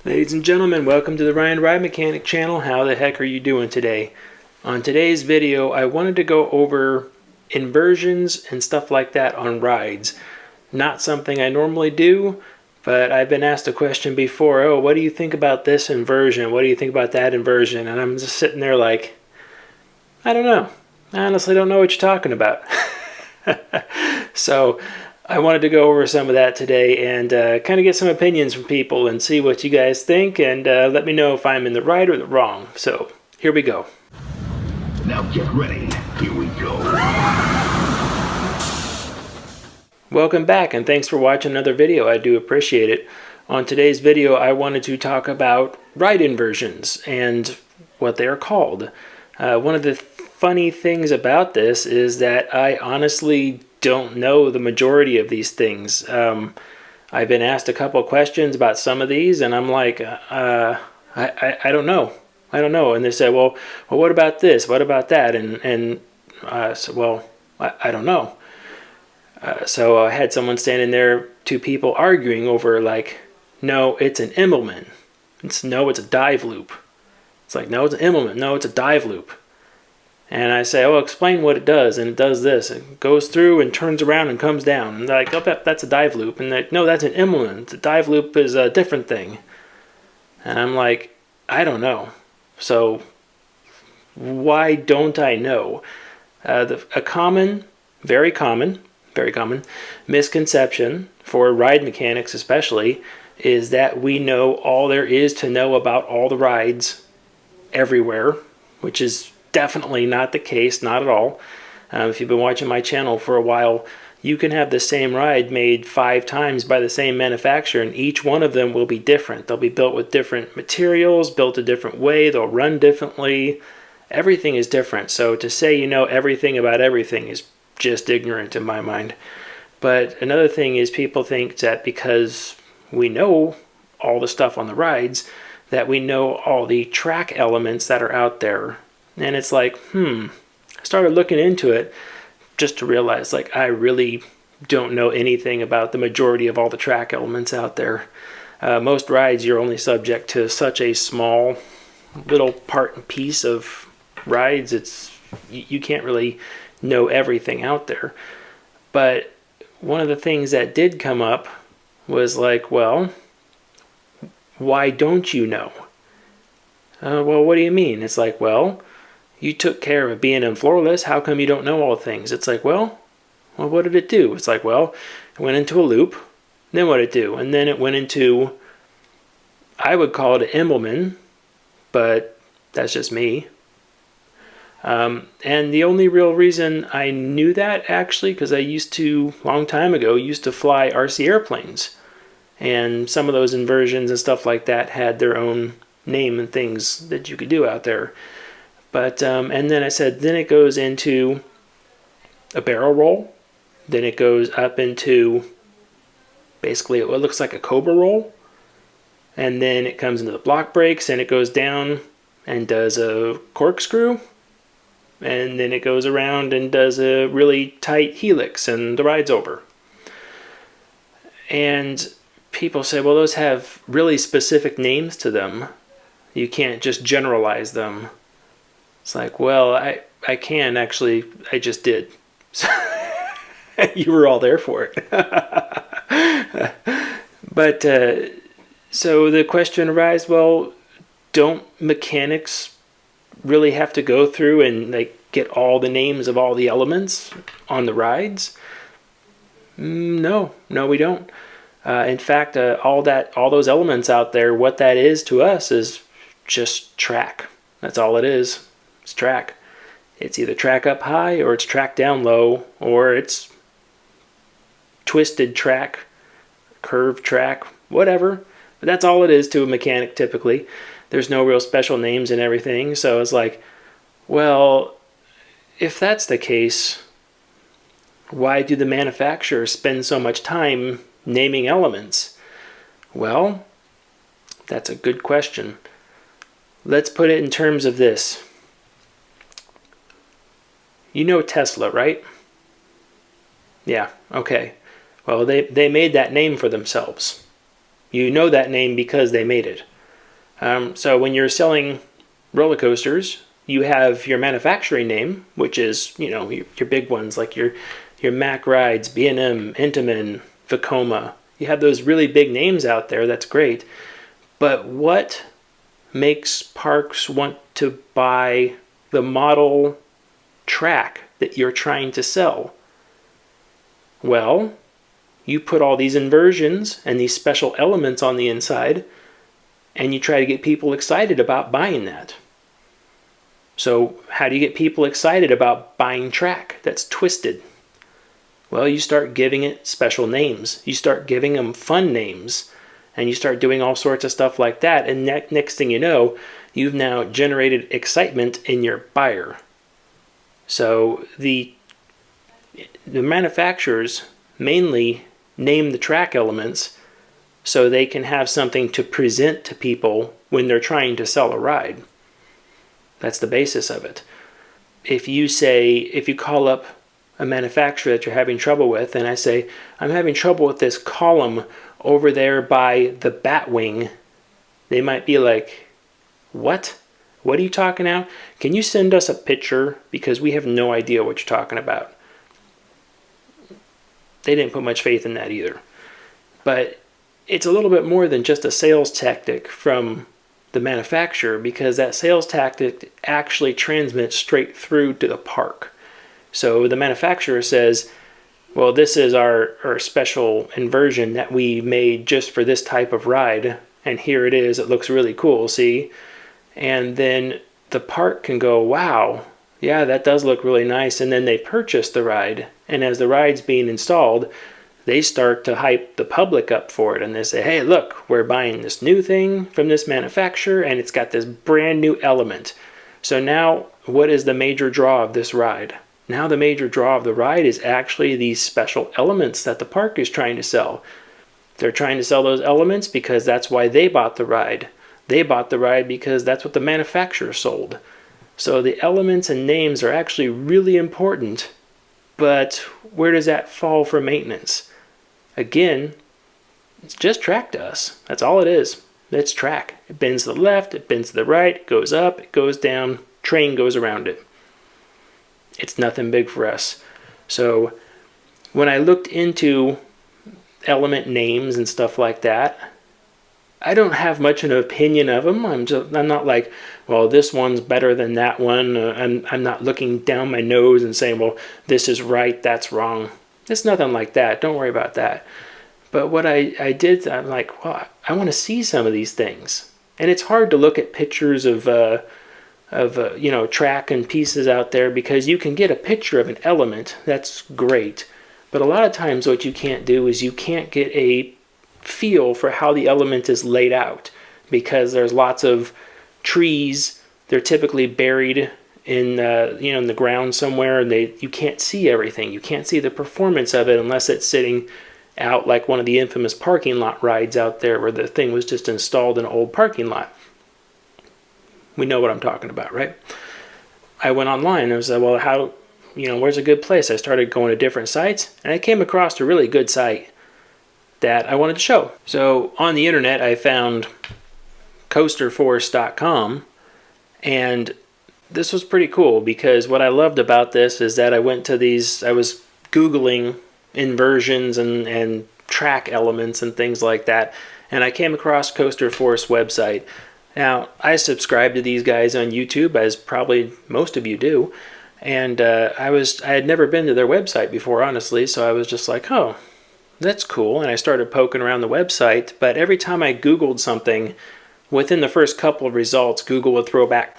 Ladies and gentlemen, welcome to the Ryan Ride Mechanic channel. How the heck are you doing today? On today's video, I wanted to go over inversions and stuff like that on rides. Not something I normally do, but I've been asked a question before, oh, what do you think about this inversion? What do you think about that inversion? And I'm just sitting there like, I don't know. I honestly don't know what you're talking about. So I wanted to go over some of that today and kind of get some opinions from people and see what you guys think, and let me know if I'm in the right or the wrong. So here we go. Now get ready. Here we go. Welcome back, and thanks for watching another video. I do appreciate it. On today's video, I wanted to talk about ride inversions and what they are called. One of the funny things about this is that I honestly don't know the majority of these things. I've been asked a couple of questions about some of these, and I'm like, I don't know. I don't know. And they say, well, what about this? What about that? And well, I don't know. So I had someone standing there, two people arguing over like, no, it's an immelmann. No, it's a dive loop. It's like, no, it's an immelmann. No, it's a dive loop. And I say, oh, explain what it does. And it does this. It goes through and turns around and comes down. And they're like, oh, that's a dive loop. And they're like, no, that's an immelmann. The dive loop is a different thing. And I'm like, I don't know. So why don't I know? A common, very common misconception for ride mechanics especially is that we know all there is to know about all the rides everywhere, which is definitely not the case, not at all. If you've been watching my channel for a while, you can have the same ride made 5 times by the same manufacturer, and each one of them will be different. They'll be built with different materials, built a different way, they'll run differently. Everything is different. So to say you know everything about everything is just ignorant in my mind. But another thing is people think that because we know all the stuff on the rides, that we know all the track elements that are out there. And it's like, I started looking into it just to realize, like, I really don't know anything about the majority of all the track elements out there. Most rides, you're only subject to such a small little part and piece of rides. You can't really know everything out there. But one of the things that did come up was like, well, why don't you know? Well, what do you mean? It's like, well, you took care of being in floorless. How come you don't know all things? It's like, well, what did it do? It's like, well, it went into a loop. Then what did it do? And then it went into, I would call it an immelmann, but that's just me. And the only real reason I knew that, actually, because I used to, long time ago, used to fly RC airplanes. And some of those inversions and stuff like that had their own name and things that you could do out there. But, and then I said, then it goes into a barrel roll. Then it goes up into basically what looks like a cobra roll. And then it comes into the block brakes, and it goes down and does a corkscrew. And then it goes around and does a really tight helix, and the ride's over. And people say, well, those have really specific names to them. You can't just generalize them. It's like, well, I can actually, I just did. You were all there for it. But, so the question arises, well, don't mechanics really have to go through and like get all the names of all the elements on the rides? No, we don't. In fact, all those elements out there, what that is to us is just track. That's all it is. It's track. It's either track up high, or it's track down low, or it's twisted track, curved track, whatever. But that's all it is to a mechanic typically. There's no real special names and everything. So it's like, well, if that's the case, why do the manufacturers spend so much time naming elements? Well, that's a good question. Let's put it in terms of this. You know Tesla, right? Yeah, okay. Well, they made that name for themselves. You know that name because they made it. So when you're selling roller coasters, you have your manufacturing name, which is, your big ones like your Mack Rides, B&M, Intamin, Vekoma. You have those really big names out there. That's great. But what makes parks want to buy the model track that you're trying to sell? Well, you put all these inversions and these special elements on the inside, and you try to get people excited about buying that. So how do you get people excited about buying track that's twisted? Well, you start giving it special names. You start giving them fun names, and you start doing all sorts of stuff like that. And next thing you know, you've now generated excitement in your buyer. So the manufacturers mainly name the track elements so they can have something to present to people when they're trying to sell a ride. That's the basis of it. If you call up a manufacturer that you're having trouble with, and I say, I'm having trouble with this column over there by the Batwing, they might be like, what? What are you talking about? Can you send us a picture? Because we have no idea what you're talking about. They didn't put much faith in that either. But it's a little bit more than just a sales tactic from the manufacturer, because that sales tactic actually transmits straight through to the park. So the manufacturer says, well, this is our special inversion that we made just for this type of ride, and here it is. It looks really cool, see? And then the park can go, wow, yeah, that does look really nice. And then they purchase the ride, and as the ride's being installed, they start to hype the public up for it, and they say, hey, look, we're buying this new thing from this manufacturer, and it's got this brand new element. So now, what is the major draw of this ride? Now the major draw of the ride is actually these special elements that the park is trying to sell. They're trying to sell those elements because that's why they bought the ride. They bought the ride because that's what the manufacturer sold. So the elements and names are actually really important, but where does that fall for maintenance? Again, it's just track to us. That's all it is. It's track. It bends to the left, it bends to the right, it goes up, it goes down, train goes around it. It's nothing big for us. So when I looked into element names and stuff like that, I don't have much of an opinion of them. I'm not like, well, this one's better than that one. I'm not looking down my nose and saying, well, this is right, that's wrong. It's nothing like that. Don't worry about that. But what I did, I'm like, well, I want to see some of these things. And it's hard to look at pictures of track and pieces out there, because you can get a picture of an element. That's great. But a lot of times what you can't do is you can't get a feel for how the element is laid out, because there's lots of trees. They're typically buried in the ground somewhere, and you can't see everything. You can't see the performance of it unless it's sitting out like one of the infamous parking lot rides out there where the thing was just installed in an old parking lot. We know what I'm talking about, right? I went online and I was like, well, where's a good place? I started going to different sites, and I came across a really good site that I wanted to show. So on the internet, I found coasterforce.com, and this was pretty cool, because what I loved about this is that I was Googling inversions and track elements and things like that, and I came across Coaster Force website. Now, I subscribe to these guys on YouTube, as probably most of you do, and I had never been to their website before, honestly, so I was just like, oh, that's cool, and I started poking around the website, but every time I Googled something, within the first couple of results, Google would throw back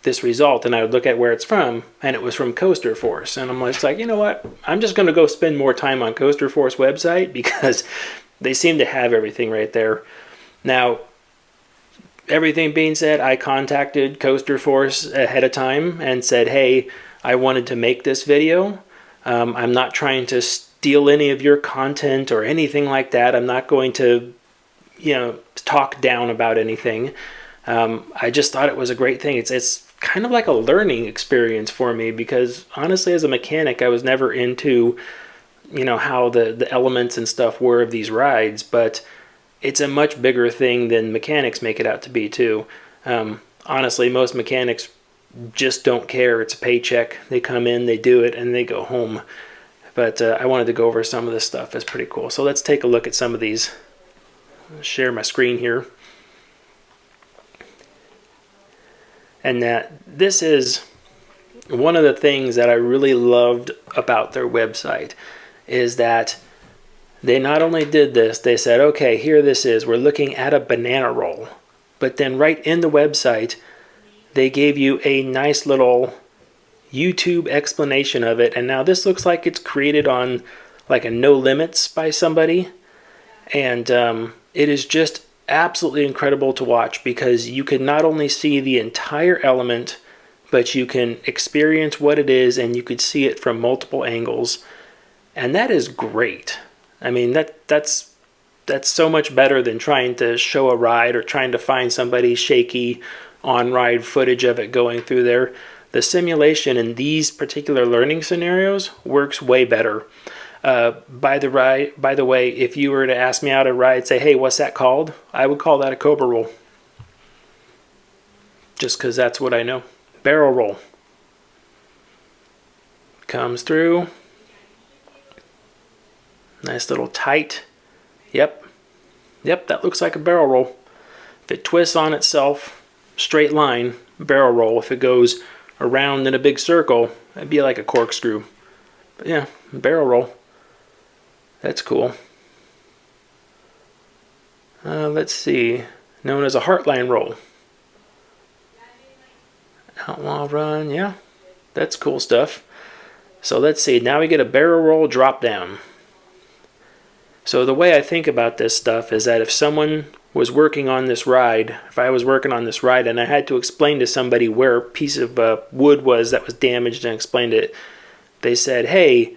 this result, and I would look at where it's from, and it was from Coaster Force, and I'm just like, you know what, I'm just going to go spend more time on Coaster Force website, because they seem to have everything right there. Now, everything being said, I contacted Coaster Force ahead of time and said, hey, I wanted to make this video. I'm not trying to steal any of your content or anything like that. I'm not going to, talk down about anything. I just thought it was a great thing. It's kind of like a learning experience for me, because honestly, as a mechanic, I was never into, how the elements and stuff were of these rides, but it's a much bigger thing than mechanics make it out to be too. Honestly, most mechanics just don't care. It's a paycheck. They come in, they do it, and they go home. But I wanted to go over some of this stuff. It's pretty cool. So let's take a look at some of these. I'll share my screen here. And this is one of the things that I really loved about their website, is that they not only did this, they said, okay, here this is. We're looking at a banana roll. But then right in the website, they gave you a nice little YouTube explanation of it. And now this looks like it's created on like a NoLimits by somebody. And it is just absolutely incredible to watch, because you can not only see the entire element, but you can experience what it is, and you could see it from multiple angles. And that is great. I mean, that's so much better than trying to show a ride or trying to find somebody shaky on-ride footage of it going through there. The simulation in these particular learning scenarios works way better. By the way, if you were to ask me how to ride, say, hey, what's that called? I would call that a cobra roll. Just because that's what I know. Barrel roll. Comes through. Nice little tight. Yep, that looks like a barrel roll. If it twists on itself, straight line, barrel roll. If it goes around in a big circle, it'd be like a corkscrew. But yeah, barrel roll. That's cool. Let's see. Known as a heartline roll. Outlaw run, yeah. That's cool stuff. So let's see. Now we get a barrel roll drop down. So the way I think about this stuff is that if someone was working on this ride, if I was working on this ride and I had to explain to somebody where a piece of wood was that was damaged and explained it, they said, hey,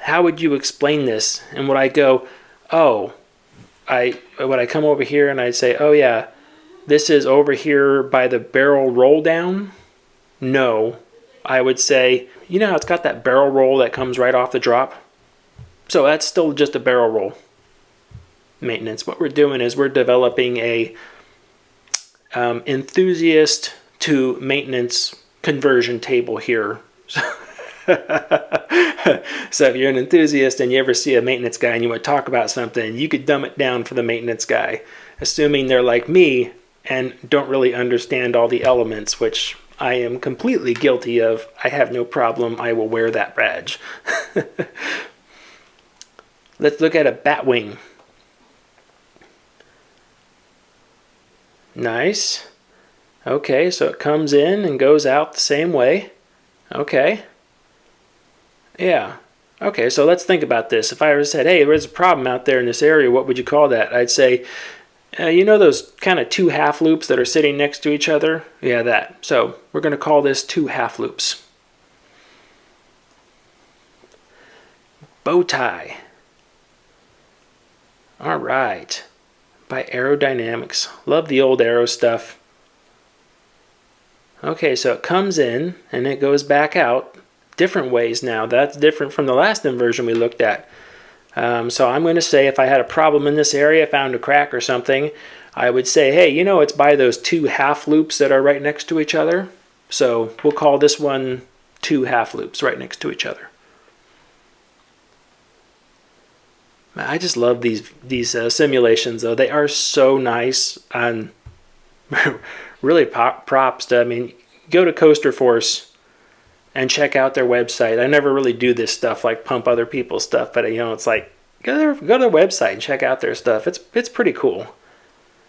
how would you explain this? And would I go, would I come over here and I'd say, oh yeah, this is over here by the barrel roll down? No. I would say, you know how it's got that barrel roll that comes right off the drop? So that's still just a barrel roll maintenance. What we're doing is we're developing a enthusiast to maintenance conversion table here. So if you're an enthusiast and you ever see a maintenance guy and you want to talk about something, you could dumb it down for the maintenance guy, assuming they're like me and don't really understand all the elements, which I am completely guilty of. I have no problem. I will wear that badge. Let's look at a bat wing. Nice. Okay, so it comes in and goes out the same way. Okay. Yeah. Okay, so let's think about this. If I ever said, hey, there's a problem out there in this area, what would you call that? I'd say, you know those kind of two half loops that are sitting next to each other? Yeah, that. So we're going to call this two half loops. Bow tie. All right. By Aerodynamics. Love the old Aero stuff. Okay, so it comes in and it goes back out different ways now. That's different from the last inversion we looked at. So I'm going to say if I had a problem in this area, found a crack or something, I would say, hey, you know, it's by those two half loops that are right next to each other. So we'll call this one two half loops right next to each other. I just love these simulations, though. They are so nice, and really props to, I mean, go to Coaster Force and check out their website. I never really do this stuff, like pump other people's stuff, but you know, it's like, go to their website and check out their stuff. It's pretty cool.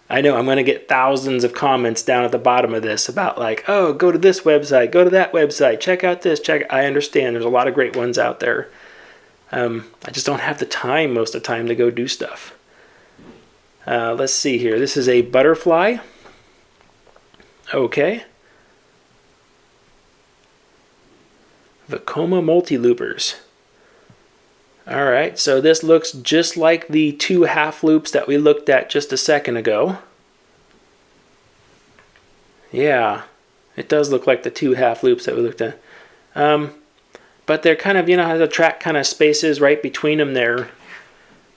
I know I'm going to get thousands of comments down at the bottom of this about like, oh, go to this website, go to that website, check out this, I understand there's a lot of great ones out there. I just don't have the time most of the time to go do stuff. Let's see here. This is a butterfly. Okay. Vekoma multi-loopers. Alright, so this looks just like the two half loops that we looked at just a second ago. Yeah, it does look like the two half loops that we looked at. But they're kind of, you know how the track kind of spaces right between them there.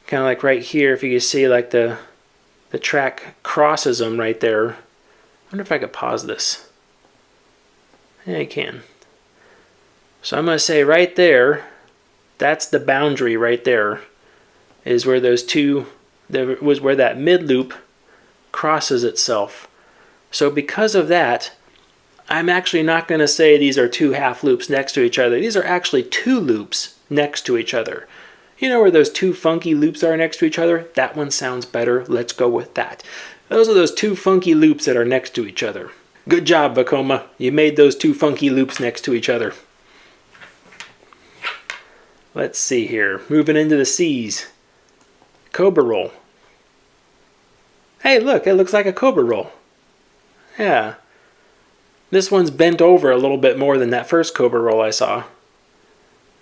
Kind of like right here, if you can see like the the track crosses them right there. I wonder if I could pause this. Yeah, I can. So I'm going to say right there, that's the boundary right there, is where those two, was where that mid loop crosses itself. So because of that, I'm actually not going to say these are two half loops next to each other. These are actually two loops next to each other. You know where those two funky loops are next to each other? That one sounds better. Let's go with that. Those are those two funky loops that are next to each other. Good job, Vekoma. You made those two funky loops next to each other. Let's see here. Moving into the C's. Cobra roll. Hey, look, it looks like a cobra roll. Yeah. This one's bent over a little bit more than that first cobra roll I saw.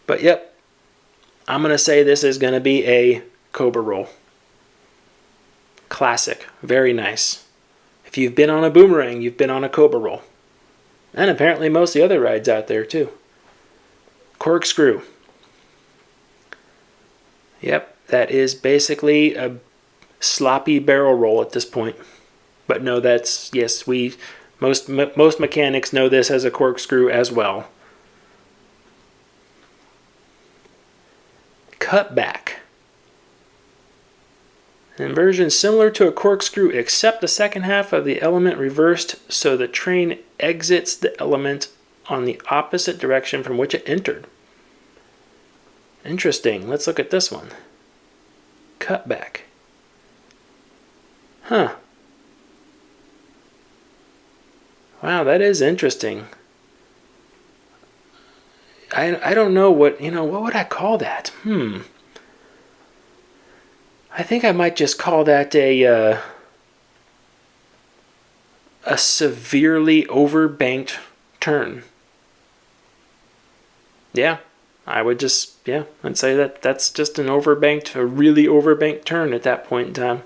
But yep, I'm going to say this is going to be a cobra roll. Classic. Very nice. If you've been on a boomerang, you've been on a cobra roll. And apparently most of the other rides out there too. Corkscrew. Yep, that is basically a sloppy barrel roll at this point. But no, that's, yes, most mechanics know this as a corkscrew as well. Cutback. An inversion similar to a corkscrew except the second half of the element reversed so the train exits the element on the opposite direction from which it entered. Interesting. Let's look at this one. Cutback. Huh. Wow, that is interesting. I don't know what would I call that? I think I might just call that a severely overbanked turn. Yeah, I'd say that's just a really overbanked turn at that point in time.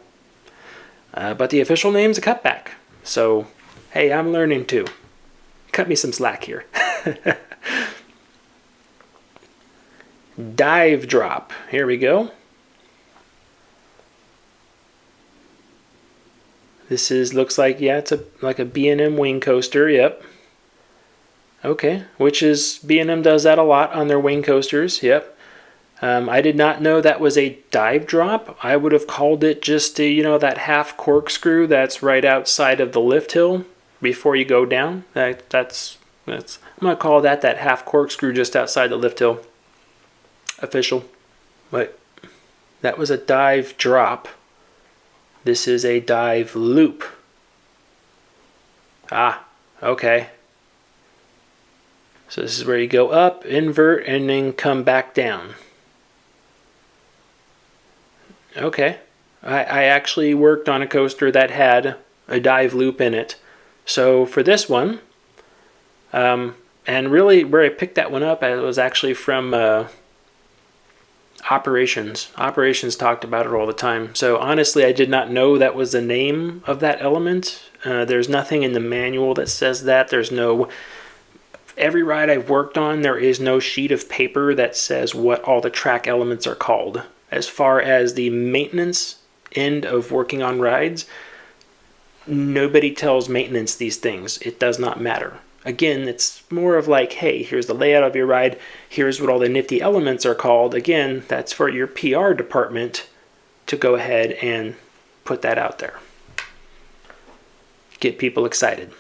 But the official name's a cutback. So, hey, I'm learning too. Cut me some slack here. Dive drop. Here we go. This looks like, yeah, it's like a B&M wing coaster. Yep. Okay, which is B&M does that a lot on their wing coasters. Yep. I did not know that was a dive drop. I would have called it just that half corkscrew that's right outside of the lift hill before you go down. That's I'm gonna call that half corkscrew just outside the lift hill. Official. But that was a dive drop. This is a dive loop. Ah, okay. So this is where you go up, invert, and then come back down. Okay. I actually worked on a coaster that had a dive loop in it. So for this one, and really where I picked that one up, it was actually from Operations. Operations talked about it all the time. So honestly, I did not know that was the name of that element. There's nothing in the manual that says that. Every ride I've worked on, there is no sheet of paper that says what all the track elements are called. As far as the maintenance end of working on rides, nobody tells maintenance these things. It does not matter. Again, it's more of like, hey, here's the layout of your ride. Here's what all the nifty elements are called. Again, that's for your PR department to go ahead and put that out there. Get people excited.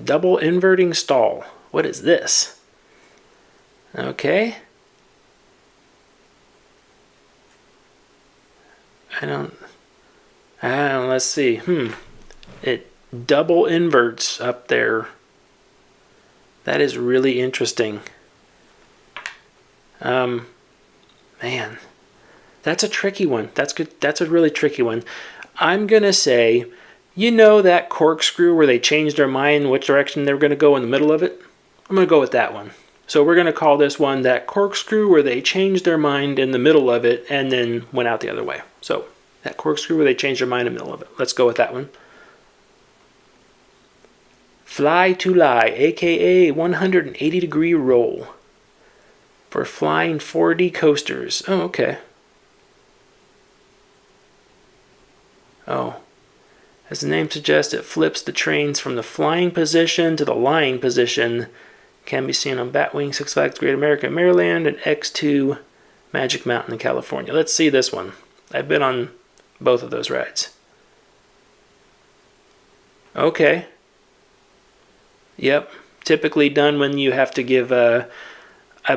Double inverting stall. What is this? Okay. Let's see. It double inverts up there. That is really interesting. Man, that's a tricky one. That's good. That's a really tricky one. I'm going to say, that corkscrew where they changed their mind which direction they were going to go in the middle of it? I'm going to go with that one. So we're going to call this one that corkscrew where they changed their mind in the middle of it and then went out the other way. So that corkscrew where they changed their mind in the middle of it. Let's go with that one. Fly to lie, aka 180 degree roll. For flying 4D coasters. Oh, okay. Oh. As the name suggests, it flips the trains from the flying position to the lying position. Can be seen on Batwing, Six Flags Great America in Maryland, and X2 Magic Mountain in California. Let's see this one. I've been on both of those rides. Okay. Yep. Typically done when you have to give, I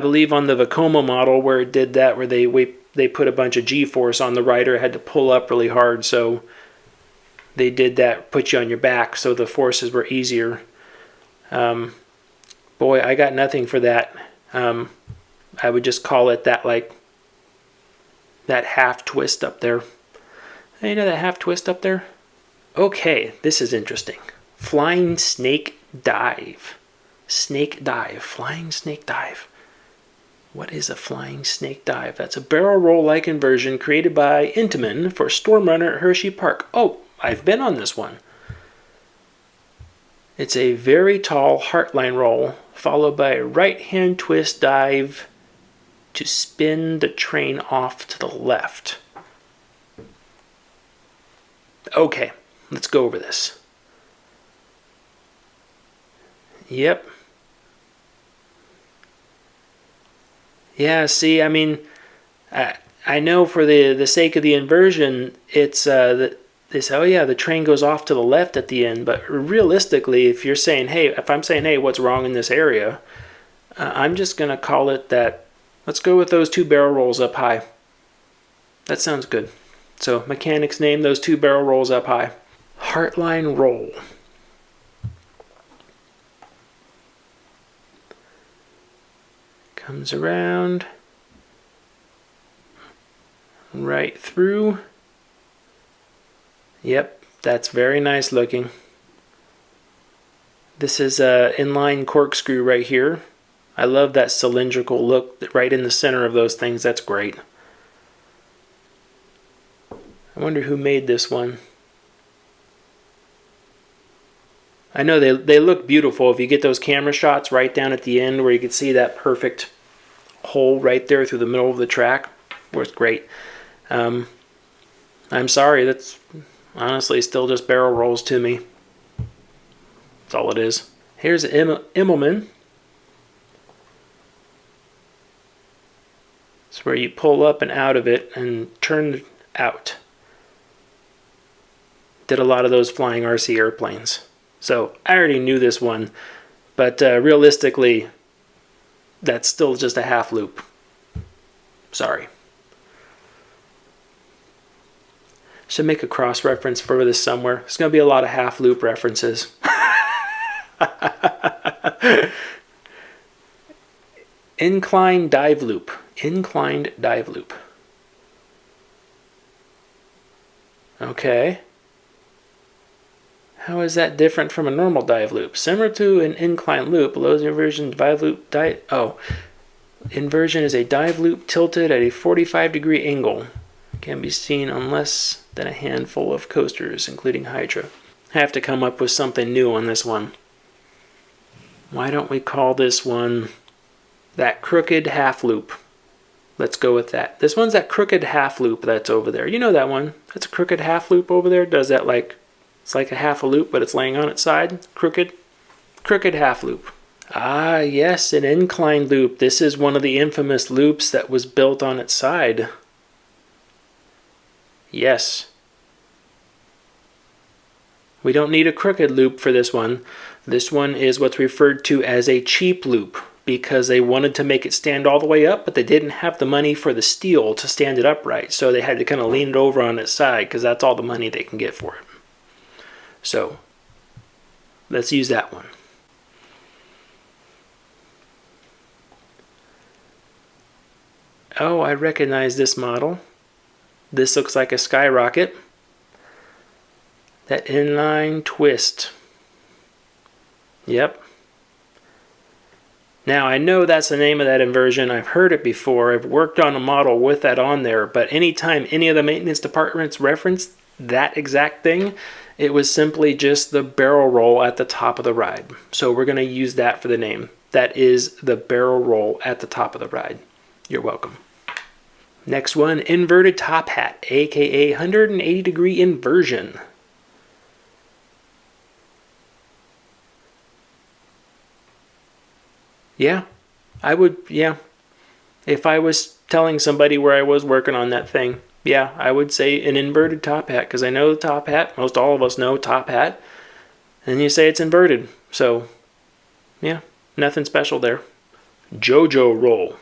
believe on the Vekoma model where it did that, where they put a bunch of G-force on the rider, had to pull up really hard, so they did that, put you on your back, so the forces were easier. Boy, I got nothing for that. I would just call it that, like, that half twist up there. You know that half twist up there? Okay, this is interesting. Flying snake dive. Snake dive. Flying snake dive. What is a flying snake dive? That's a barrel roll-like inversion created by immelmann for Storm Runner at Hershey Park. Oh, I've been on this one. It's a very tall heartline roll, followed by a right-hand twist dive to spin the train off to the left. Okay, let's go over this. Yep. Yeah, see, I mean, I know for the sake of the inversion, it's they say, oh yeah, the train goes off to the left at the end, but realistically, if I'm saying, hey, what's wrong in this area, I'm just going to call it that. Let's go with those two barrel rolls up high. That sounds good. So mechanics name those two barrel rolls up high. Heartline roll. Comes around. Right through. Yep, that's very nice looking. This is a inline corkscrew right here. I love that cylindrical look right in the center of those things. That's great. I wonder who made this one. I know they look beautiful. If you get those camera shots right down at the end where you can see that perfect hole right there through the middle of the track, works great. I'm sorry, that's honestly still just barrel rolls to me. That's all it is. Here's immelmann. It's where you pull up and out of it and turn out. Did a lot of those flying RC airplanes. So I already knew this one, but realistically, that's still just a half loop. Sorry. Should make a cross reference for this somewhere. There's going to be a lot of half loop references. Inclined dive loop. Inclined dive loop. Okay. How is that different from a normal dive loop? Similar to an inclined loop, below the inversion dive loop inversion is a dive loop tilted at a 45-degree angle. Can be seen on less than a handful of coasters, including Hydra. I have to come up with something new on this one. Why don't we call this one that crooked half loop? Let's go with that. This one's that crooked half loop that's over there. You know that one. That's a crooked half loop over there. Does that it's like a half a loop, but it's laying on its side. Crooked half loop. Ah, yes, an inclined loop. This is one of the infamous loops that was built on its side. Yes. We don't need a crooked loop for this one. This one is what's referred to as a cheap loop because they wanted to make it stand all the way up, but they didn't have the money for the steel to stand it upright. So they had to kind of lean it over on its side because that's all the money they can get for it. So let's use that one. Oh, I recognize this model. This looks like a skyrocket. That inline twist. Yep. Now I know that's the name of that inversion. I've heard it before. I've worked on a model with that on there. But anytime any of the maintenance departments referenced that exact thing, it was simply just the barrel roll at the top of the ride. So we're going to use that for the name. That is the barrel roll at the top of the ride. You're welcome. Next one, inverted top hat, aka 180-degree inversion. Yeah, I would, yeah. If I was telling somebody where I was working on that thing, yeah, I would say an inverted top hat, because I know the top hat, most all of us know top hat, and you say it's inverted. So, yeah, nothing special there. JoJo roll.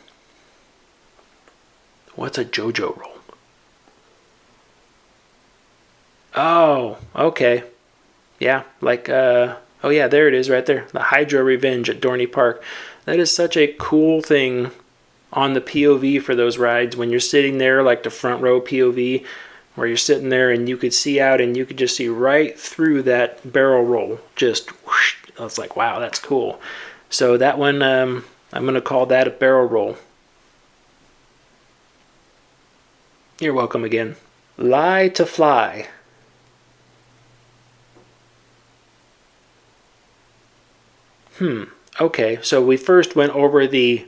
What's a JoJo roll? Oh, okay. Yeah, like, oh yeah, there it is right there. The Hydra Revenge at Dorney Park. That is such a cool thing on the POV for those rides when you're sitting there, like the front row POV, where you're sitting there and you could see out and you could just see right through that barrel roll. Just whoosh. I was like, wow, that's cool. So that one, I'm going to call that a barrel roll. You're welcome again. Lie to fly. Okay, so we first went over the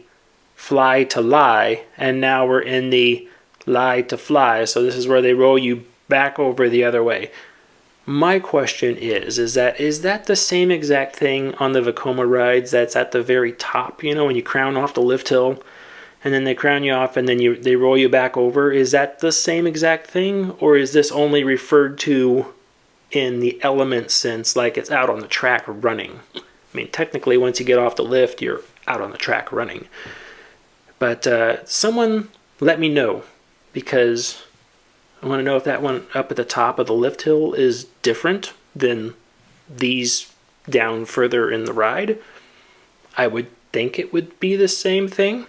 fly to lie, and now we're in the lie to fly. So this is where they roll you back over the other way. My question is that the same exact thing on the Vekoma rides that's at the very top, you know, when you crown off the lift hill, and then they crown you off and then they roll you back over? Is that the same exact thing, or is this only referred to in the element sense, like it's out on the track running? I mean, technically, once you get off the lift, you're out on the track running. But someone let me know, because I want to know if that one up at the top of the lift hill is different than these down further in the ride. I would think it would be the same thing.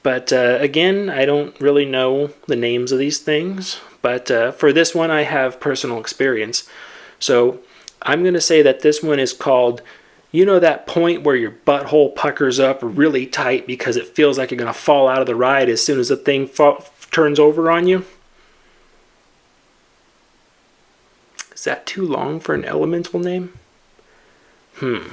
But again, I don't really know the names of these things. But for this one, I have personal experience. So I'm going to say that this one is called, you know, that point where your butthole puckers up really tight because it feels like you're going to fall out of the ride as soon as the thing turns over on you? Is that too long for an elemental name? You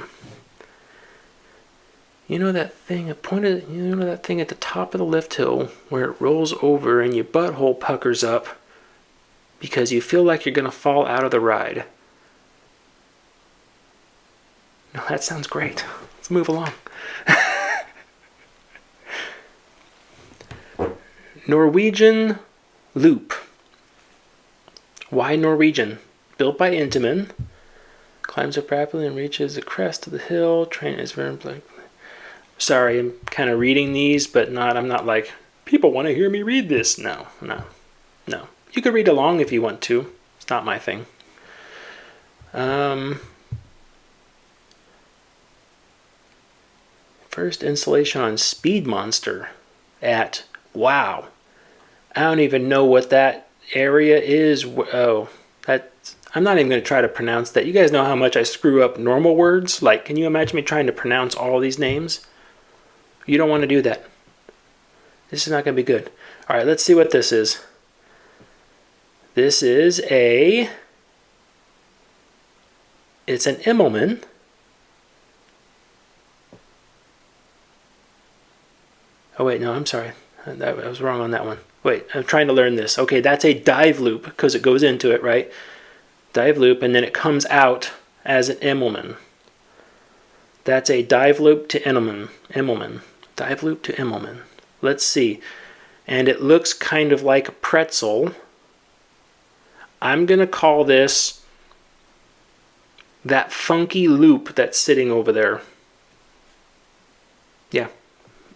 know that thing, you know that thing at the top of the lift hill where it rolls over and your butthole puckers up because you feel like you're going to fall out of the ride? No, that sounds great. Let's move along. Norwegian Loop. Why Norwegian? Built by Intamin. Climbs up rapidly and reaches the crest of the hill. Train is very... Sorry, I'm kind of reading these, but I'm not like, people want to hear me read this. No. You can read along if you want to. It's not my thing. First installation on Speed Monster at, wow, I don't even know what that area is. Oh, I'm not even going to try to pronounce that. You guys know how much I screw up normal words? Like, can you imagine me trying to pronounce all these names? You don't want to do that. This is not going to be good. All right, let's see what this is. This is it's an immelmann. Oh wait, no, I'm sorry. I was wrong on that one. Wait, I'm trying to learn this. Okay, that's a dive loop because it goes into it, right? Dive loop, and then it comes out as an immelmann. That's a dive loop to immelmann. Dive loop to immelmann. Let's see. And it looks kind of like a pretzel. I'm going to call this that funky loop that's sitting over there. Yeah,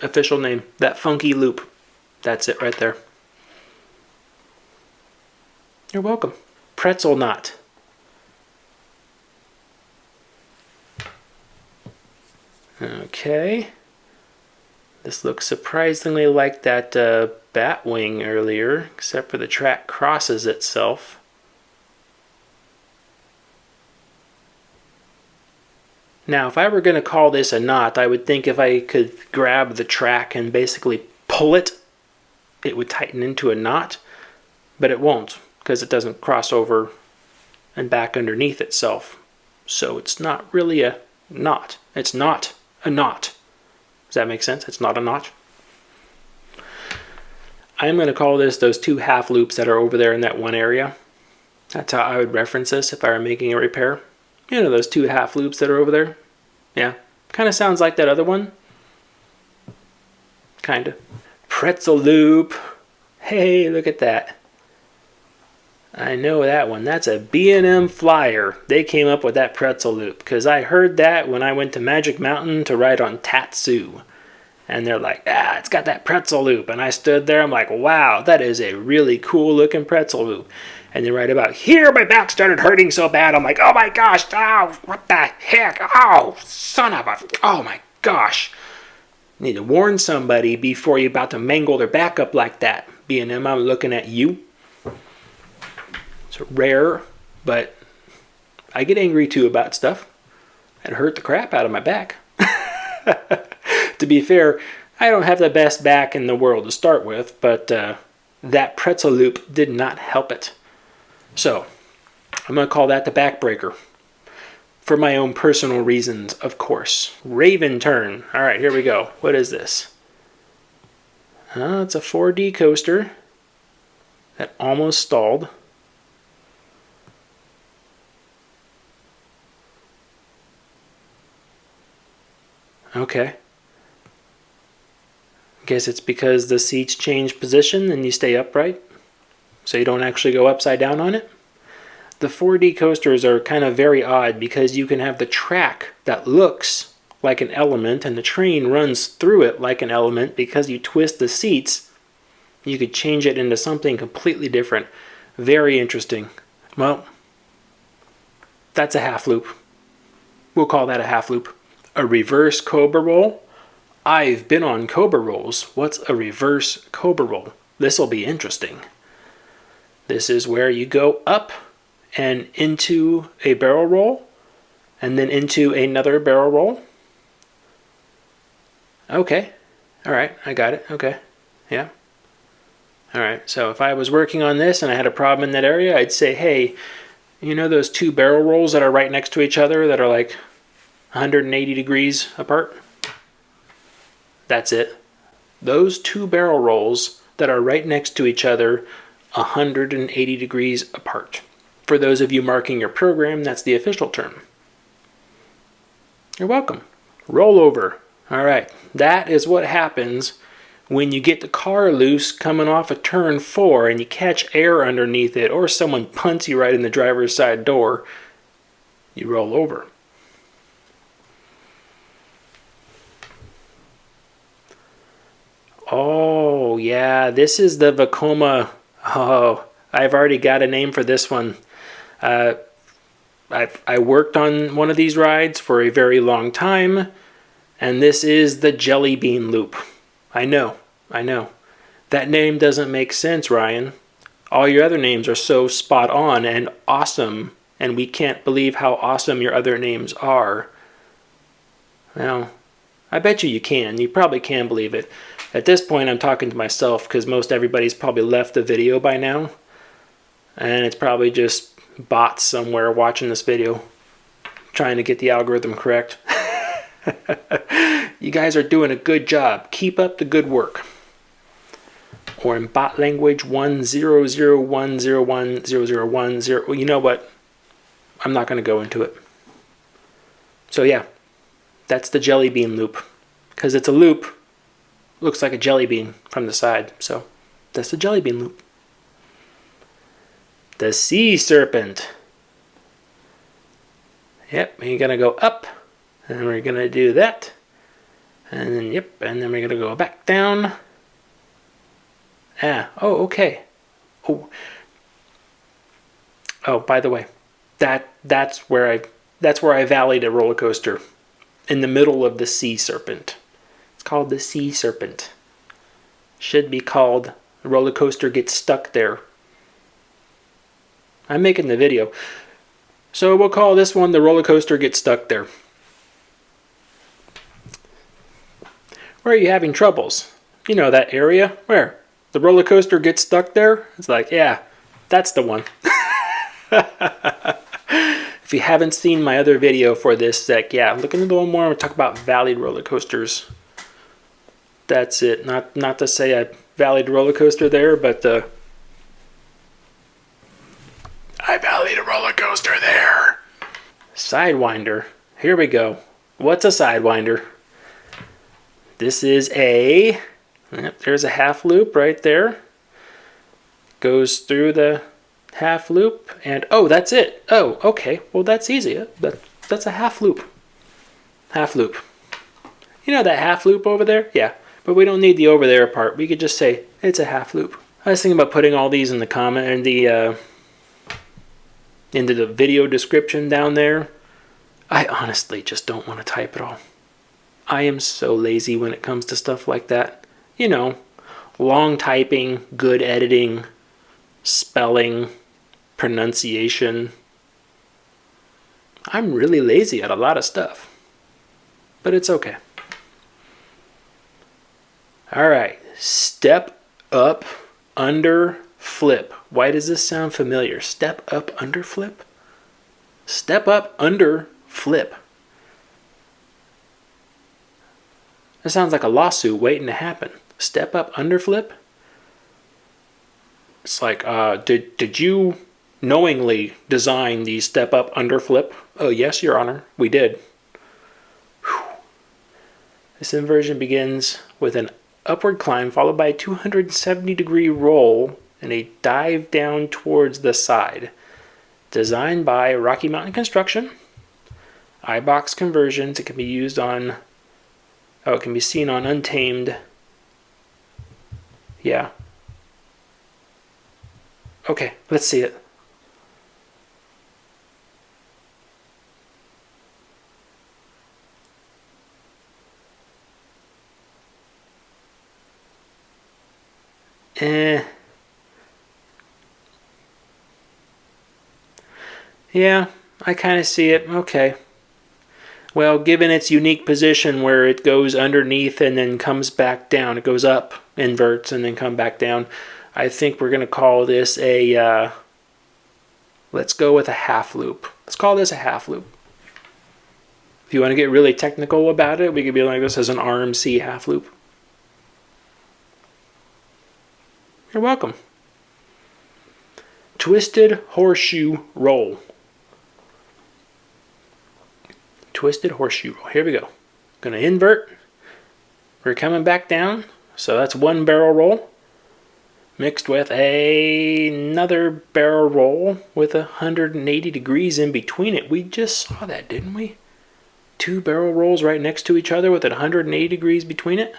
official name. That funky loop. That's it right there. You're welcome. Pretzel knot. Okay. This looks surprisingly like that bat wing earlier, except for the track crosses itself. Now, if I were going to call this a knot, I would think if I could grab the track and basically pull it, it would tighten into a knot, but it won't because it doesn't cross over and back underneath itself. So it's not really a knot. It's not a knot. Does that make sense? It's not a knot. I'm going to call this those two half loops that are over there in that one area. That's how I would reference this if I were making a repair. You know those two half loops that are over there? Yeah. Kind of sounds like that other one. kind of. Pretzel loop. Hey, look at that. I know that one. That's a B&M Flyer. They came up with that pretzel loop because I heard that when I went to Magic Mountain to ride on Tatsu. And they're like, it's got that pretzel loop. And I stood there, I'm like, wow, that is a really cool looking pretzel loop. And then right about here, my back started hurting so bad. I'm like, oh my gosh, oh, what the heck? Oh, son of a, oh my gosh. You need to warn somebody before you're about to mangle their back up like that. B&M, I'm looking at you. It's rare, but I get angry too about stuff. It hurt the crap out of my back. To be fair, I don't have the best back in the world to start with, but that pretzel loop did not help it. So, I'm going to call that the backbreaker. For my own personal reasons, of course. Raven turn. All right, here we go. What is this? It's a 4D coaster that almost stalled. Okay. Guess it's because the seats change position and you stay upright, so you don't actually go upside down on it. The 4D coasters are kind of very odd because you can have the track that looks like an element and the train runs through it like an element. Because you twist the seats, you could change it into something completely different. Very interesting. Well, that's a half loop. We'll call that a half loop. A reverse Cobra roll? I've been on Cobra rolls. What's a reverse Cobra roll? This will be interesting. This is where you go up and into a barrel roll and then into another barrel roll. Okay. All right. I got it. Okay. Yeah. All right. So if I was working on this and I had a problem in that area, I'd say, hey, you know those two barrel rolls that are right next to each other that are like 180 degrees apart? That's it. Those two barrel rolls that are right next to each other, 180 degrees apart. For those of you marking your program, that's the official term. You're welcome. Rollover. All right. That is what happens when you get the car loose coming off of turn 4 and you catch air underneath it, or someone punts you right in the driver's side door. You roll over. Oh, yeah, this is the Vekoma. Oh, I've already got a name for this one. I worked on one of these rides for a very long time, and this is the Jelly Bean Loop. I know. That name doesn't make sense, Ryan. All your other names are so spot on and awesome, and we can't believe how awesome your other names are. Well, I bet you can. You probably can believe it. At this point, I'm talking to myself because most everybody's probably left the video by now. And it's probably just bots somewhere watching this video, trying to get the algorithm correct. You guys are doing a good job. Keep up the good work. Or in bot language, 100101010. Well, you know what? I'm not going to go into it. So yeah, that's the Jelly Bean Loop. Because it's a loop. Looks like a jelly bean from the side. So that's the Jelly Bean Loop. The Sea Serpent. Yep, you're going to go up. And we're going to do that. And then, yep, and then we're going to go back down. Oh, okay. Oh, by the way, that's where I valleyed a roller coaster in the middle of the Sea Serpent. It's called the Sea Serpent. Should be called the roller coaster gets stuck there. I'm making the video. So we'll call this one the roller coaster gets stuck there. Where are you having troubles? You know that area? Where? The roller coaster gets stuck there? It's like, yeah, that's the one. If you haven't seen my other video for this sec, yeah, look into the one more. I'm going to talk about valleyed roller coasters. That's it. Not to say I valleyed a roller coaster there, but I valleyed a roller coaster there. Sidewinder. Here we go. What's a Sidewinder? This is a Yep, there's a half loop right there. Goes through the half loop, and oh, that's it. Oh, okay. Well, that's easy. That's a half loop. Half loop. You know that half loop over there? Yeah, but we don't need the over there part. We could just say it's a half loop. I was thinking about putting all these in the comment and into the video description down there. I honestly just don't want to type it all. I am so lazy when it comes to stuff like that. You know, long typing, good editing, spelling, pronunciation. I'm really lazy at a lot of stuff, but it's okay. All right, step up, under, flip. Why does this sound familiar? Step up, under, flip? Step up, under, flip. That sounds like a lawsuit waiting to happen. Step up, under, flip? It's like, did you knowingly design the step up, under, flip? Oh, yes, Your Honor, we did. Whew. This inversion begins with an upward climb followed by a 270-degree roll and a dive down towards the side. Designed by Rocky Mountain Construction. iBox conversions. It can be used on... Oh, it can be seen on Untamed. Yeah. Okay, let's see it. Yeah, I kind of see it. Okay. Well, given its unique position where it goes underneath and then comes back down, it goes up, inverts, and then come back down, I think we're going to call this a, let's go with a half loop. Let's call this a half loop. If you want to get really technical about it, we could be like this as an RMC half loop. You're welcome. Twisted horseshoe roll. Twisted horseshoe roll. Here we go. Gonna invert. We're coming back down. So that's one barrel roll mixed with another barrel roll with 180 degrees in between it. We just saw that, didn't we? Two barrel rolls right next to each other with 180 degrees between it.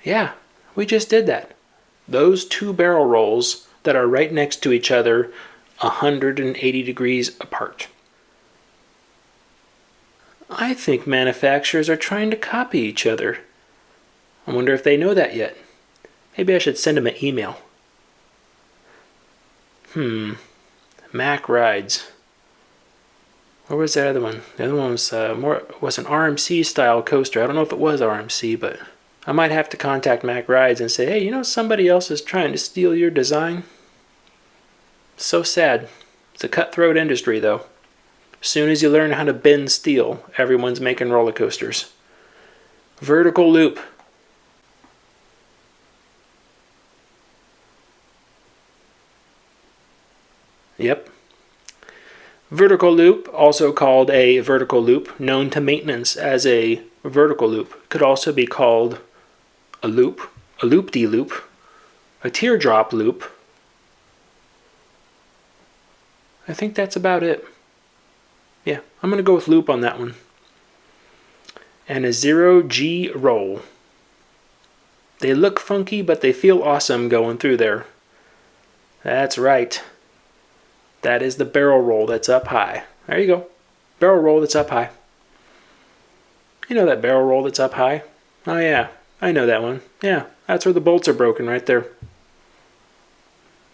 Yeah, we just did that. Those two barrel rolls that are right next to each other, 180 degrees apart. I think manufacturers are trying to copy each other. I wonder if they know that yet. Maybe I should send them an email. Mack Rides. Where was that other one? The other one was was an RMC style coaster. I don't know if it was RMC, but I might have to contact Mack Rides and say, hey, you know somebody else is trying to steal your design? So sad. It's a cutthroat industry, though. As soon as you learn how to bend steel, everyone's making roller coasters. Vertical loop. Yep. Vertical loop, also called a vertical loop, known to maintenance as a vertical loop, could also be called a loop, a loop-de-loop, a teardrop loop. I think that's about it. Yeah, I'm going to go with loop on that one. And a 0G roll. They look funky, but they feel awesome going through there. That's right. That is the barrel roll that's up high. There you go. Barrel roll that's up high. You know that barrel roll that's up high? Oh yeah, I know that one. Yeah, that's where the bolts are broken right there.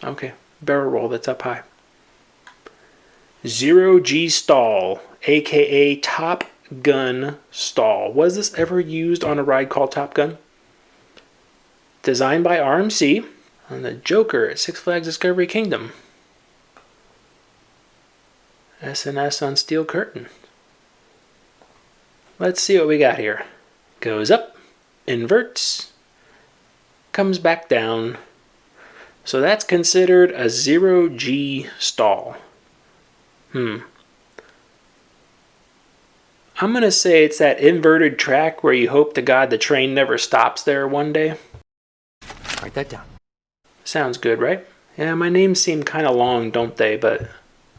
Okay, barrel roll that's up high. 0G stall, aka Top Gun stall. Was this ever used on a ride called Top Gun? Designed by RMC on the Joker at Six Flags Discovery Kingdom. SNS on steel curtain. Let's see what we got here. Goes up, inverts, comes back down. So that's considered a 0G stall. I'm going to say it's that inverted track where you hope to God the train never stops there one day. Write that down. Sounds good, right? Yeah, my names seem kind of long, don't they? But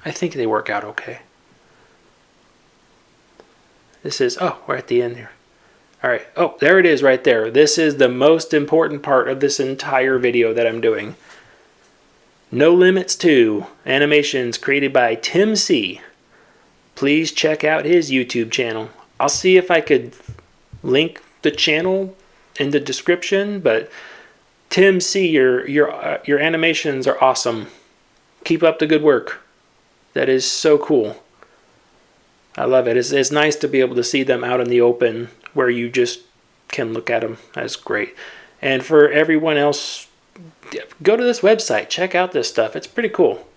I think they work out okay. This is, oh, we're at the end here. All right. Oh, there it is right there. This is the most important part of this entire video that I'm doing. NoLimits 2 animations created by Tim C. Please check out his YouTube channel. I'll see if I could link the channel in the description, but Tim C, your animations are awesome. Keep up the good work. That is so cool. I love it. It's nice to be able to see them out in the open where you just can look at them. That's great. And for everyone else, go to this website. Check out this stuff. It's pretty cool.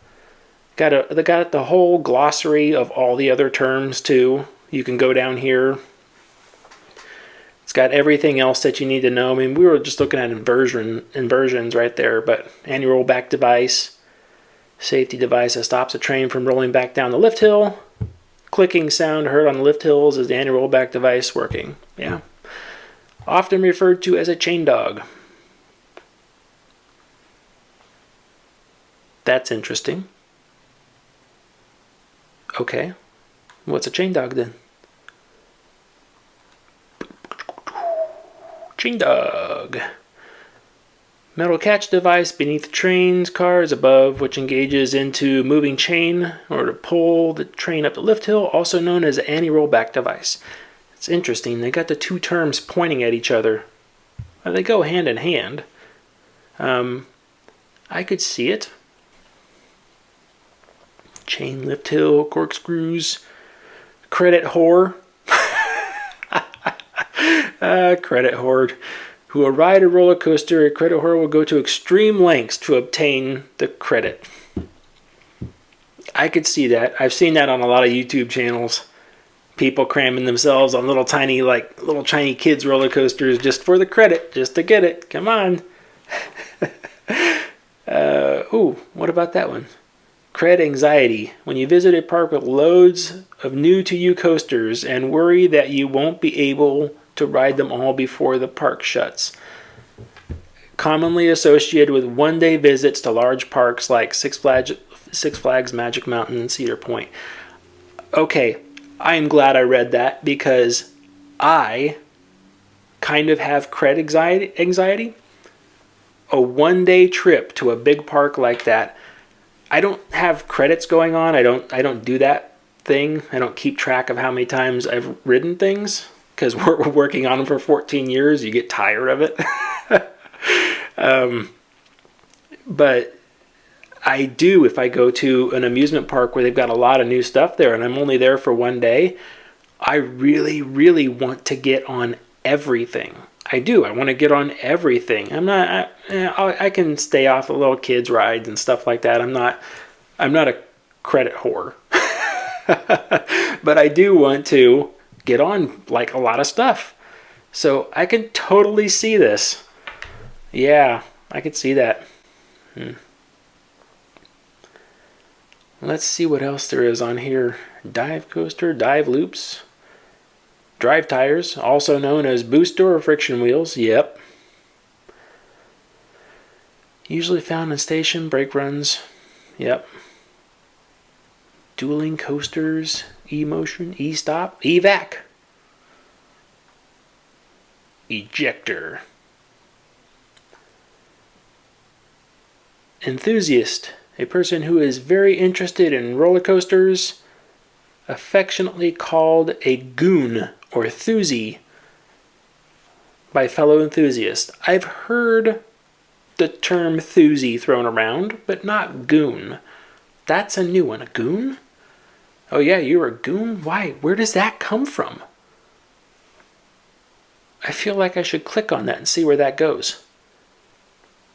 They got the whole glossary of all the other terms too. You can go down here. It's got everything else that you need to know. I mean, we were just looking at inversions right there, but anti-rollback device, safety device that stops a train from rolling back down the lift hill. Clicking sound heard on the lift hills is the anti-rollback device working. Yeah. Often referred to as a chain dog. That's interesting. Okay. What's a chain dog then? Chain dog. Metal catch device beneath trains, cars above, which engages into moving chain or to pull the train up the lift hill, also known as an anti-rollback device. It's interesting. They got the two terms pointing at each other. They go hand in hand. I could see it. Chain lift hill, corkscrews, credit whore. Credit whore. Who will ride a roller coaster, a credit whore will go to extreme lengths to obtain the credit. I could see that. I've seen that on a lot of YouTube channels. People cramming themselves on little tiny kids roller coasters just for the credit, just to get it. Come on. Ooh, what about that one? Cred anxiety. When you visit a park with loads of new to you coasters and worry that you won't be able to ride them all before the park shuts. Commonly associated with one-day visits to large parks like Six Flags Magic Mountain and Cedar Point. Okay, I'm glad I read that because I kind of have cred anxiety. A one-day trip to a big park like that, I don't have credits going on. I don't do that thing. I don't keep track of how many times I've ridden things. Because we're working on them for 14 years, you get tired of it. But I do, if I go to an amusement park where they've got a lot of new stuff there and I'm only there for one day, I really, really want to get on everything. I do. I want to get on everything. I can stay off the little kids' rides and stuff like that. I'm not a credit whore. But I do want to get on like a lot of stuff. So I can totally see this. Yeah, I could see that. Let's see what else there is on here. Dive coaster, dive loops, drive tires, also known as booster or friction wheels. Yep. Usually found in station brake runs. Yep. Dueling coasters, E-motion, E-stop, evac, ejector. Enthusiast, a person who is very interested in roller coasters, affectionately called a goon or thoosie by fellow enthusiasts. I've heard the term thoosie thrown around, but not goon. That's a new one. A goon? Oh yeah, you're a goon? Why? Where does that come from? I feel like I should click on that and see where that goes.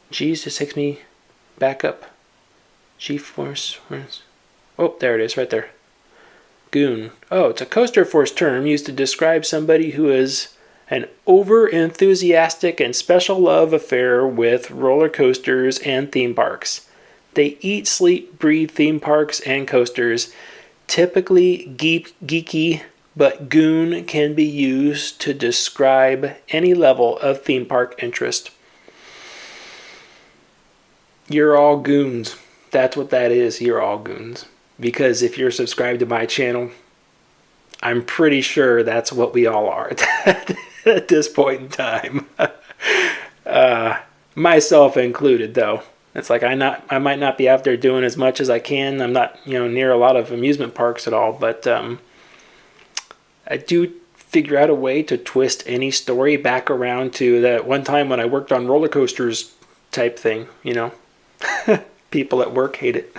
Geez, this takes me back up. G-force. Oh, there it is, right there. Goon. Oh, it's a coaster force term used to describe somebody who is an over-enthusiastic and special love affair with roller coasters and theme parks. They eat, sleep, breathe theme parks and coasters. Typically geeky but goon can be used to describe any level of theme park interest. You're all goons. That's what that is. You're all goons. Because if you're subscribed to my channel, I'm pretty sure that's what we all are at this point in time. Myself included, though. It's like I might not be out there doing as much as I can. I'm not, near a lot of amusement parks at all, but I do figure out a way to twist any story back around to that one time when I worked on roller coasters type thing, People at work hate it.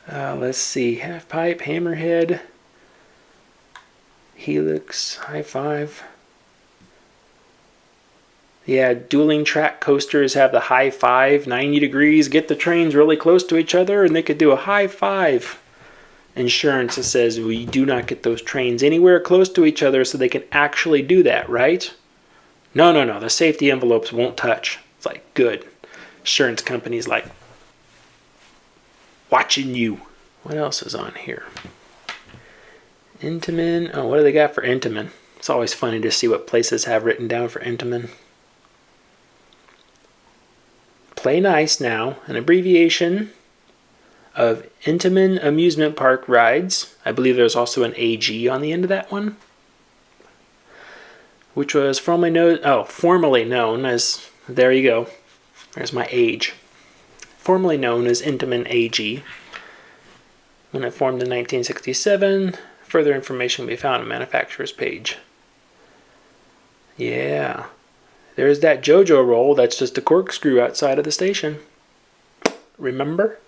Let's see. Half pipe, hammerhead, helix, high five. Yeah, dueling track coasters have the high five, 90 degrees, get the trains really close to each other, and they could do a high five. Insurance says we do not get those trains anywhere close to each other so they can actually do that, right? No, the safety envelopes won't touch. It's like, good. Insurance company's like, watching you. What else is on here? Intamin. Oh, what do they got for Intamin? It's always funny to see what places have written down for Intamin. Play Nice Now, an abbreviation of Intamin Amusement Park Rides. I believe there's also an AG on the end of that one, which was formerly known as, there you go, there's my age, formerly known as Intamin AG. When it formed in 1967, further information can be found on the manufacturer's page. Yeah, there's that JoJo roll that's just a corkscrew outside of the station. Remember?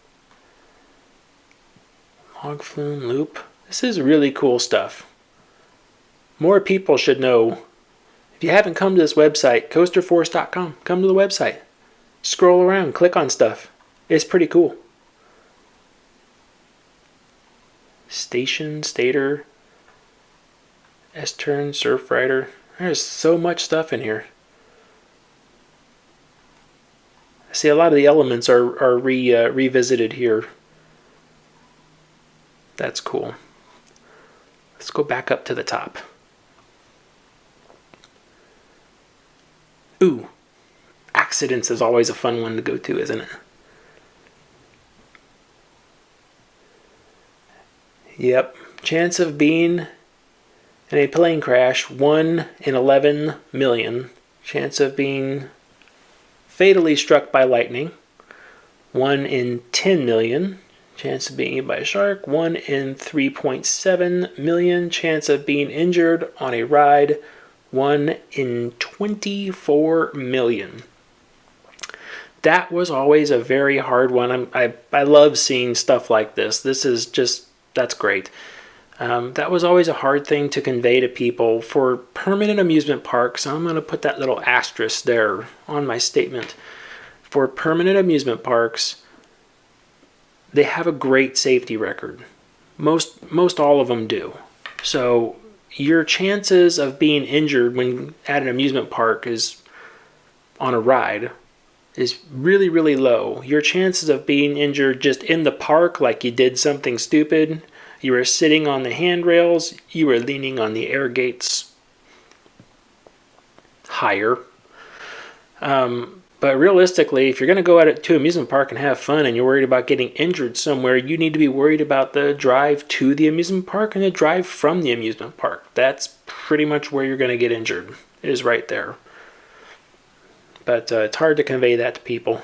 Log flume loop. This is really cool stuff. More people should know. If you haven't come to this website, coasterforce.com, come to the website. Scroll around, click on stuff. It's pretty cool. Station, stator, S-turn, surf rider. There's so much stuff in here. I see a lot of the elements are revisited here. That's cool. Let's go back up to the top. Ooh, accidents is always a fun one to go to, isn't it? Yep, chance of being in a plane crash, 1 in 11 million. Chance of being fatally struck by lightning, 1 in 10 million. Chance of being eaten by a shark, 1 in 3.7 million. Chance of being injured on a ride, 1 in 24 million. That was always a very hard one. I love seeing stuff like this. This is just, that's great. That was always a hard thing to convey to people for permanent amusement parks. I'm going to put that little asterisk there on my statement. For permanent amusement parks, they have a great safety record. Most all of them do. So your chances of being injured when at an amusement park is on a ride is really, really low. Your chances of being injured just in the park, like you did something stupid, you were sitting on the handrails, you were leaning on the air gates, higher. But realistically, if you're going to go out to an amusement park and have fun and you're worried about getting injured somewhere, you need to be worried about the drive to the amusement park and the drive from the amusement park. That's pretty much where you're going to get injured, is right there. But it's hard to convey that to people.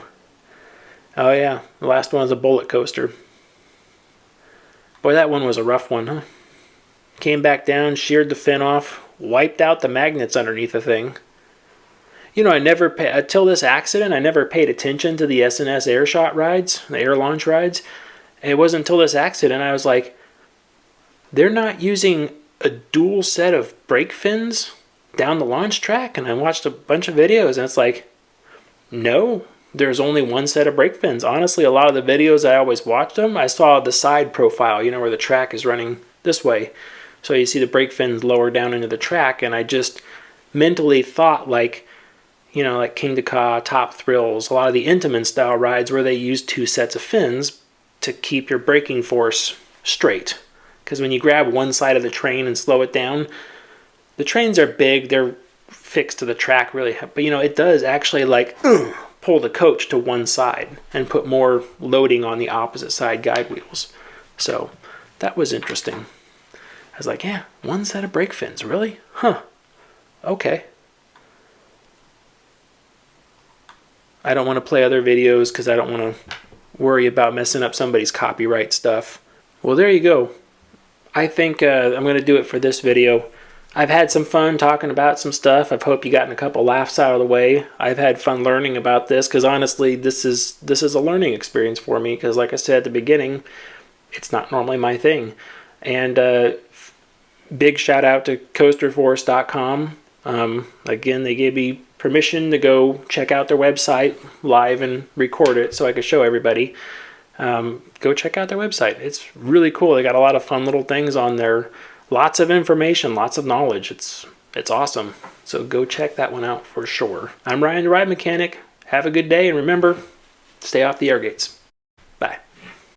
Oh yeah, the last one is a bullet coaster. Boy, that one was a rough one, huh? Came back down, sheared the fin off, wiped out the magnets underneath the thing. You know, until this accident, I never paid attention to the S&S air shot rides, the air launch rides. And it wasn't until this accident I was like, they're not using a dual set of brake fins down the launch track? And I watched a bunch of videos and it's like, no, there's only one set of brake fins. Honestly, a lot of the videos I always watched them, I saw the side profile, where the track is running this way. So you see the brake fins lower down into the track, and I just mentally thought like King Ka, Top Thrills, a lot of the Intamin style rides where they use two sets of fins to keep your braking force straight. Because when you grab one side of the train and slow it down, the trains are big, they're fixed to the track really, but it does actually like pull the coach to one side and put more loading on the opposite side guide wheels. So that was interesting. I was like, yeah, one set of brake fins, really? Huh. Okay. I don't want to play other videos because I don't want to worry about messing up somebody's copyright stuff. Well, there you go. I think I'm going to do it for this video. I've had some fun talking about some stuff. I hope you gotten a couple laughs out of the way. I've had fun learning about this because honestly, this is a learning experience for me because like I said at the beginning, it's not normally my thing. And big shout out to coasterforce.com. Again, they gave me permission to go check out their website live and record it so I could show everybody. Go check out their website. It's really cool. They got a lot of fun little things on there. Lots of information, lots of knowledge. It's awesome. So go check that one out for sure. I'm Ryan, the Ride Mechanic. Have a good day, and remember, stay off the air gates.